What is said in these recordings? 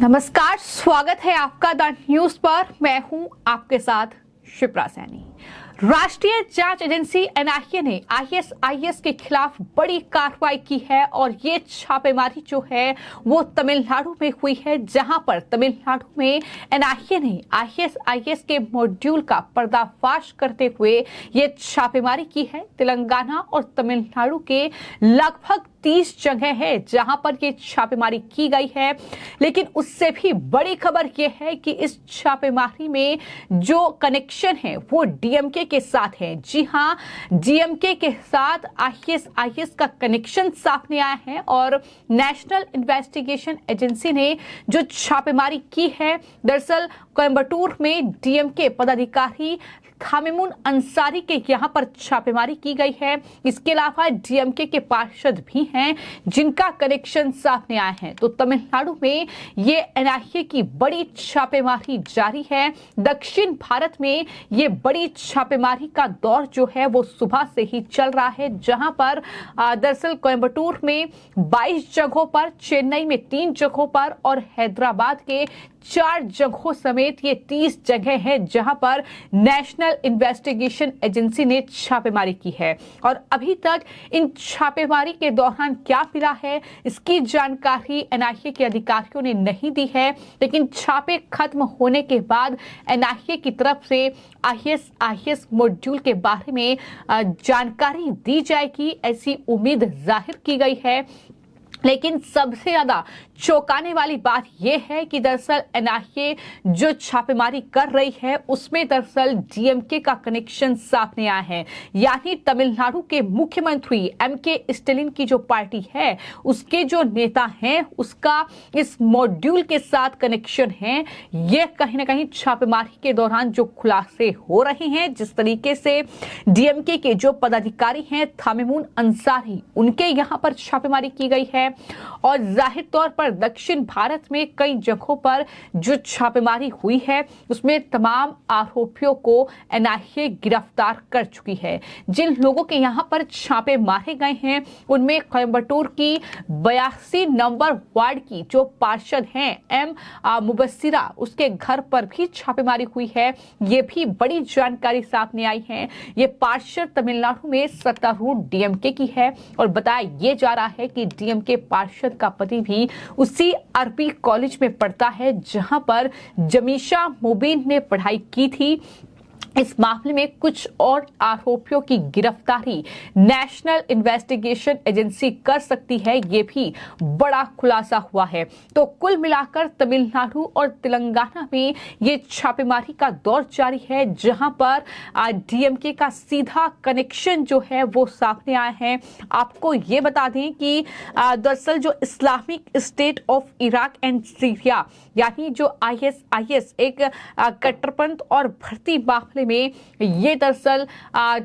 नमस्कार, स्वागत है आपका द न्यूज पर। मैं हूं आपके साथ शिप्रा सैनी। राष्ट्रीय जांच एजेंसी एनआईए ने आईएसआईएस के खिलाफ बड़ी कार्रवाई की है और ये छापेमारी जो है वो तमिलनाडु में हुई है, जहां पर तमिलनाडु में एनआईए ने आईएसआईएस के मॉड्यूल का पर्दाफाश करते हुए ये छापेमारी की है। तेलंगाना और तमिलनाडु के लगभग 30 जगह है जहां पर ये छापेमारी की गई है। लेकिन उससे भी बड़ी खबर यह है कि इस छापेमारी में जो कनेक्शन है वो डीएमके के साथ है। जी हां, डीएमके के साथ आईएसआईएस का कनेक्शन सामने आया है और नेशनल इन्वेस्टिगेशन एजेंसी ने जो छापेमारी की है, दरअसल कोयंबटूर में डीएमके पदाधिकारी थामिमुन अंसारी के यहां पर छापेमारी की गई है। इसके अलावा डीएमके के पार्षद भी हैं जिनका कनेक्शन सामने आया है। तो तमिलनाडु में ये एनआईए की बड़ी छापेमारी जारी है। दक्षिण भारत में ये बड़ी छापेमारी का दौर जो है वो सुबह से ही चल रहा है, जहां पर दरअसल कोयंबटूर में 22 जगहों पर, चेन्नई में 3 जगहों पर और हैदराबाद के 4 जगहों समेत ये 30 जगह है जहां पर नेशनल इन्वेस्टिगेशन एजेंसी ने छापेमारी की है। और अभी तक इन छापेमारी के दौरान क्या मिला है, इसकी जानकारी एनआईए के अधिकारियों ने नहीं दी है। लेकिन छापे खत्म होने के बाद एनआईए की तरफ से आईएसआईएस मॉड्यूल के बारे में जानकारी दी जाएगी, ऐसी उम्मीद जाहिर की गई है। लेकिन सबसे ज्यादा चौंकाने वाली बात यह है कि दरअसल एनआईए जो छापेमारी कर रही है उसमें दरअसल डीएमके का कनेक्शन सामने आया है। यानी तमिलनाडु के मुख्यमंत्री एमके स्टालिन की जो पार्टी है उसके जो नेता हैं उसका इस मॉड्यूल के साथ कनेक्शन है। यह कहीं ना कहीं छापेमारी के दौरान जो खुलासे हो रहे हैं, जिस तरीके से डीएमके के जो पदाधिकारी हैं थामिमुन अंसारी, उनके यहां पर छापेमारी की गई है और जाहिर तौर पर दक्षिण भारत में कई जगहों पर जो छापेमारी हुई है उसमें तमाम आरोपियों को एनआईए गिरफ्तार कर चुकी है। जिन लोगों के यहां पर छापे मारे गए हैं उनमें कोयंबटूर की 82 नंबर वार्ड की जो पार्षद हैं एम मुबस्सिरा, उसके घर पर भी छापेमारी हुई है। ये भी बड़ी जानकारी सामने आई है। ये पार्षद तमिलनाडु में सत्तारूढ़ डीएमके की है और बताया ये जा रहा है कि डीएमके पार्षद का पति भी उसी आरपी कॉलेज में पढ़ता है जहां पर जमीशा मुबीन ने पढ़ाई की थी। इस मामले में कुछ और आरोपियों की गिरफ्तारी नेशनल इन्वेस्टिगेशन एजेंसी कर सकती है, ये भी बड़ा खुलासा हुआ है। तो कुल मिलाकर तमिलनाडु और तेलंगाना में ये छापेमारी का दौर जारी है, जहां पर डीएमके का सीधा कनेक्शन जो है वो सामने आया है। आपको ये बता दें कि दरअसल जो Islamic state of Iraq and Syria यानी जो आईएसआईएस एक कट्टरपंथ और भर्ती मामले में ये दरअसल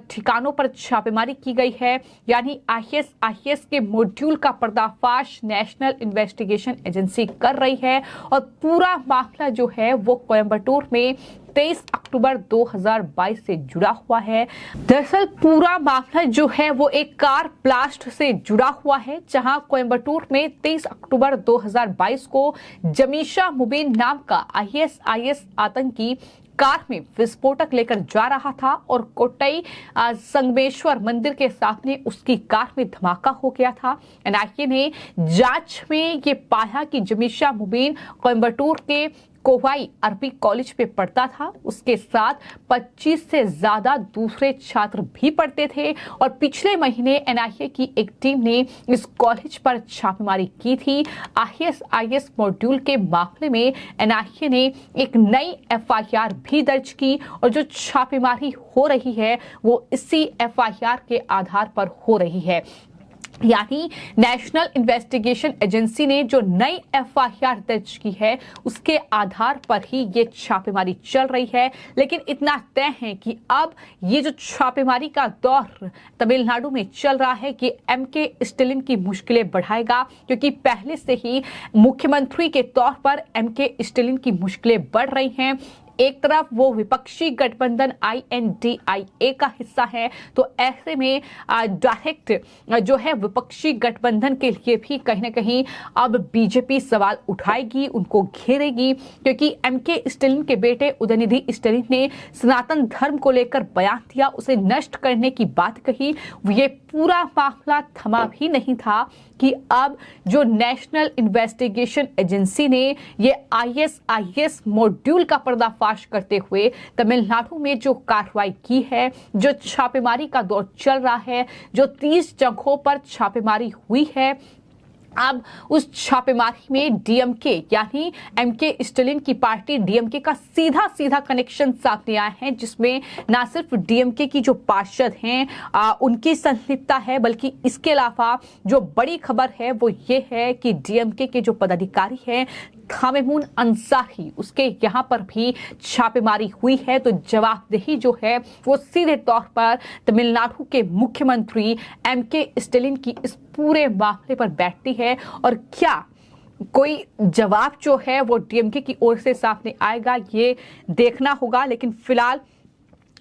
ठिकानों पर छापेमारी की गई है। यानी आईएसआईएस के मॉड्यूल का पर्दाफाश नेशनल इन्वेस्टिगेशन एजेंसी कर रही है और पूरा मामला जो है वो कोयंबटूर में 23 अक्टूबर 2022 से जुड़ा हुआ है। दरअसल पूरा मामला जो है वो एक कार ब्लास्ट से जुड़ा हुआ है, जहां कोयंबटूर में 23 अक्टूबर 2022 को जमीशा मुबीन नाम का आईएसआईएस आतंकी कार में विस्फोटक लेकर जा रहा था और कोट्टई संगमेश्वर मंदिर के सामने उसकी कार में धमाका हो गया था। एनआईए ने जांच में ये पाया कि जमीशा मुबीन कोयंबटूर के कोवाई आरपी कॉलेज पे पढ़ता था। उसके साथ 25 से ज्यादा दूसरे छात्र भी पढ़ते थे और पिछले महीने एनआईए की एक टीम ने इस कॉलेज पर छापेमारी की थी। आईएसआईएस मॉड्यूल के मामले में एनआईए ने एक नई एफआईआर भी दर्ज की और जो छापेमारी हो रही है वो इसी एफआईआर के आधार पर हो रही है। यानी नेशनल इन्वेस्टिगेशन एजेंसी ने जो नई एफआईआर दर्ज की है उसके आधार पर ही ये छापेमारी चल रही है। लेकिन इतना तय है कि अब ये जो छापेमारी का दौर तमिलनाडु में चल रहा है कि एमके स्टालिन की मुश्किलें बढ़ाएगा, क्योंकि पहले से ही मुख्यमंत्री के तौर पर एमके स्टालिन की मुश्किलें बढ़ रही हैं। एक तरफ वो विपक्षी गठबंधन INDIA का हिस्सा है, तो ऐसे में डायरेक्ट जो है विपक्षी गठबंधन के लिए भी कहीं ना कहीं अब बीजेपी सवाल उठाएगी, उनको घेरेगी, क्योंकि MK स्टालिन के बेटे उदयनिधि स्टालिन ने सनातन धर्म को लेकर बयान दिया, उसे नष्ट करने की बात कही। ये पूरा मामला थमा भी नहीं था कि अब जो नेशनल इन्वेस्टिगेशन एजेंसी ने ये ISIS मॉड्यूल का पर्दाफाश करते हुए तमिलनाडु में जो कार्रवाई की है, जो छापेमारी का दौर चल रहा है, जो 30 जगहों पर छापेमारी हुई है, अब उस छापेमारी में DMK यानी MK स्टालिन की पार्टी DMK का सीधा सीधा कनेक्शन सामने आया है, जिसमें ना सिर्फ DMK की जो पार्षद हैं उनकी संलिप्तता है, बल्कि इसके अलावा जो बड़ी खबर है वो ये है कि DMK के जो पदाधिकारी हैं थामेमून अंसारी, उसके यहाँ पर भी छापेमारी हुई है। तो जवाबदेही जो है वो सीधे तौर पर तमिलनाडु के मुख्यमंत्री MK स्टालिन की इस पूरे मामले पर बैठती है, और क्या कोई जवाब जो है वो DMK की ओर से सामने आएगा, ये देखना होगा। लेकिन फिलहाल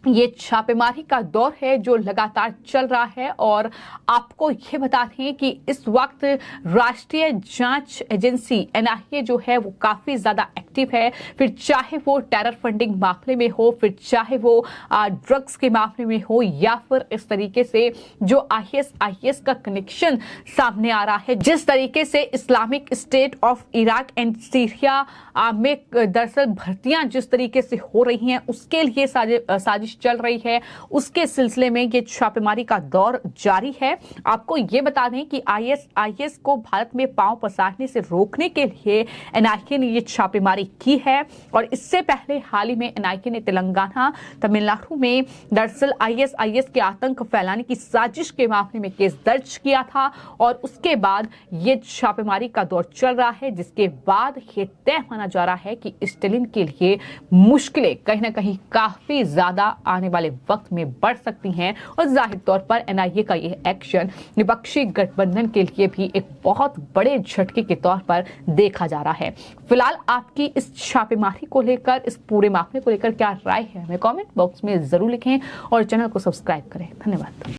ये छापेमारी का दौर है जो लगातार चल रहा है, और आपको ये बता दें कि इस वक्त राष्ट्रीय जांच एजेंसी NIA जो है वो काफी ज्यादा एक्टिव है, फिर चाहे वो टेरर फंडिंग मामले में हो, फिर चाहे वो ड्रग्स के मामले में हो, या फिर इस तरीके से जो ISIS का कनेक्शन सामने आ रहा है, जिस तरीके से Islamic state of Iraq and Syria में दरअसल भर्तियां जिस तरीके से हो रही हैं, उसके लिए साजिश चल रही है, उसके सिलसिले में ये छापेमारी का दौर जारी है। आपको ये बता दें कि ISIS को भारत में पांव पसारने से रोकने के लिए NIA ने ये छापेमारी की है, और इससे पहले हाल ही में NIA ने तेलंगाना, तमिलनाडु में दरअसल ISIS के आतंक फैलाने की साजिश के मामले में केस दर्ज किया था, और उसके बाद ये छापेमारी का दौर चल रहा है, जिसके बाद ये तय माना जा रहा है कि स्टालिन के लिए मुश्किलें कहीं ना कहीं काफी ज्यादा आने वाले वक्त में बढ़ सकती हैं, और जाहिर तौर पर NIA का यह एक्शन विपक्षी गठबंधन के लिए भी एक बहुत बड़े झटके के तौर पर देखा जा रहा है। फिलहाल आपकी इस छापेमारी को लेकर, इस पूरे मामले को लेकर क्या राय है, हमें कमेंट बॉक्स में जरूर लिखें और चैनल को सब्सक्राइब करें। धन्यवाद।